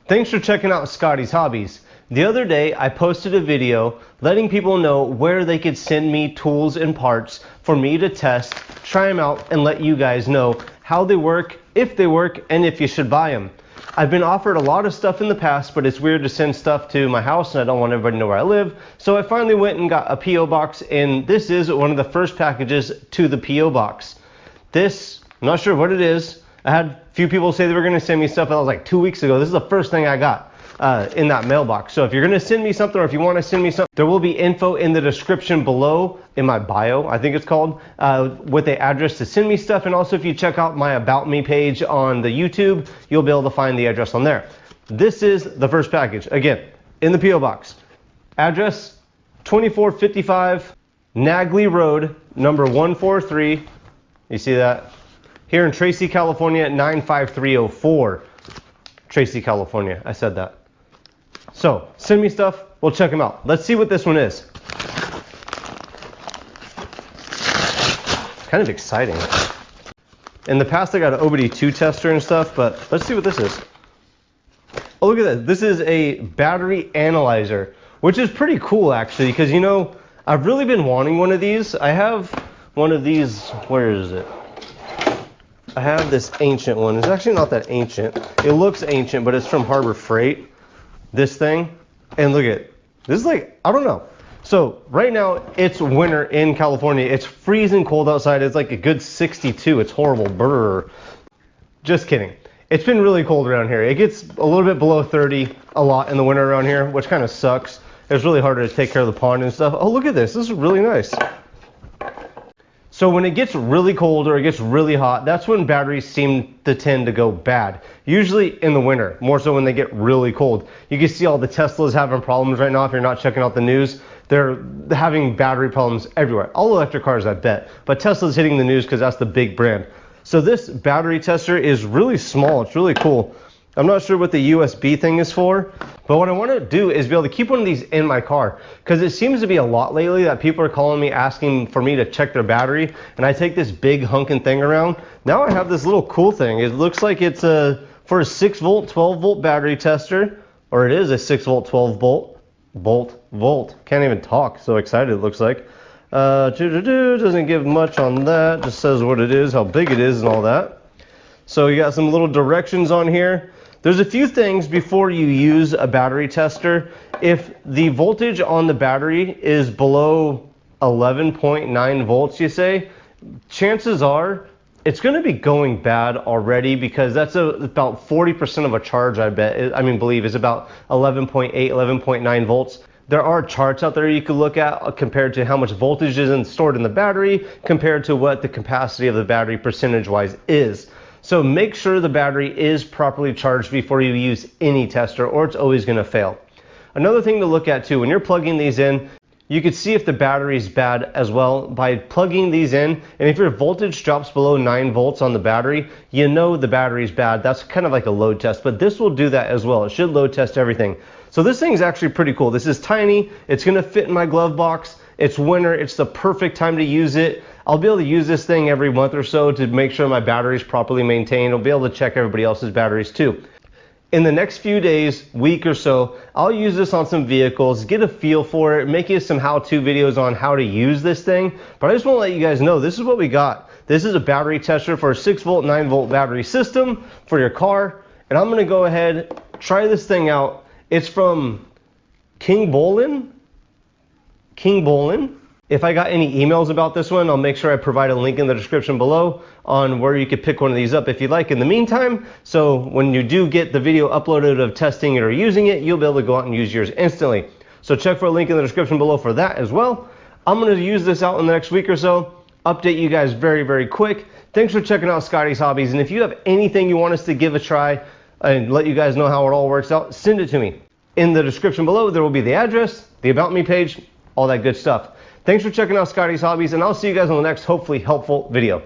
Thanks for checking out Scotties Hobbies. The other day I posted a video letting people know where they could send me tools and parts for me to test, try them out, and let you guys know how they work, and if you should buy them. I've been offered a lot of stuff in the past, but it's weird to send stuff to my house and I don't want everybody to know where I live. So I finally went and got a P.O. box, and this is one of the first packages to the P.O. box. This, I'm not sure what it is. I had a few people say they were gonna send me stuff, and that was like 2 weeks ago. This is the first thing I got in that mailbox. So if you're gonna send me something, or if you wanna send me something, there will be info in the description below, in my bio, I think it's called, with the address to send me stuff. And also if you check out my About Me page on the YouTube, you'll be able to find the address on there. This is the first package, again, in the P.O. box. Address, 2455 Naglee Road, number 143. You see that? Here in Tracy, California, 95304. Tracy, California, I said that. So, send me stuff, we'll check them out. Let's see what this one is. Kind of exciting. In the past I got an OBD2 tester and stuff, but let's see what this is. Oh, look at this. This is a battery analyzer, which is pretty cool actually, because you know, I've really been wanting one of these. I have one of these, where is it? I have this ancient one. It's actually not that ancient. It looks ancient, but it's from Harbor Freight. This thing, and look at it. This is like, I don't know. So right now it's winter in California. It's freezing cold outside. It's like a good 62. It's horrible. Brr. Just kidding. It's been really cold around here. It gets a little bit below 30 a lot in the winter around here, which kind of sucks. It's really hard to take care of the pond and stuff. Oh, look at this. This is really nice. So when it gets really cold or it gets really hot, that's when batteries seem to tend to go bad. Usually in the winter, more so when they get really cold. You can see all the Teslas having problems right now. If you're not checking out the news, they're having battery problems everywhere. All electric cars, I bet. But Tesla's hitting the news because that's the big brand. So this battery tester is really small. It's really cool. I'm not sure what the USB thing is for, but what I want to do is be able to keep one of these in my car, because it seems to be a lot lately that people are calling me asking for me to check their battery, and I take this big hunking thing around. Now I have this little cool thing. It looks like it's for a 6 volt, 12 volt battery tester, or it is a 6 volt, 12 volt. Can't even talk, so excited it looks like. Doesn't give much on that, just says what it is, how big it is and all that. So you got some little directions on here. There's a few things before you use a battery tester. If the voltage on the battery is below 11.9 volts, you say, chances are it's going to be going bad already, because that's about 40% of a charge, believe is about 11.8, 11.9 volts. There are charts out there you could look at compared to how much voltage is stored in the battery compared to what the capacity of the battery percentage-wise is. So make sure the battery is properly charged before you use any tester, or it's always going to fail. Another thing to look at too, when you're plugging these in, you can see if the battery is bad as well by plugging these in. And if your voltage drops below 9 volts on the battery, you know the battery is bad. That's kind of like a load test, but this will do that as well. It should load test everything. So this thing is actually pretty cool. This is tiny. It's going to fit in my glove box. It's winter. It's the perfect time to use it. I'll be able to use this thing every month or so to make sure my battery is properly maintained. I'll be able to check everybody else's batteries too. In the next few days, week or so, I'll use this on some vehicles, get a feel for it, make you some how-to videos on how to use this thing. But I just want to let you guys know, this is what we got. This is a battery tester for a 6 volt, 9 volt battery system for your car. And I'm going to go ahead, try this thing out. It's from KINGBOLEN. If I got any emails about this one, I'll make sure I provide a link in the description below on where you could pick one of these up if you'd like in the meantime. So when you do get the video uploaded of testing it or using it, you'll be able to go out and use yours instantly. So check for a link in the description below for that as well. I'm going to use this out in the next week or so, update you guys very, very quick. Thanks for checking out Scotties Hobbies. And if you have anything you want us to give a try and let you guys know how it all works out, send it to me. In the description below, there will be the address, the About Me page, all that good stuff. Thanks for checking out Scotties Hobbies, and I'll see you guys on the next hopefully helpful video.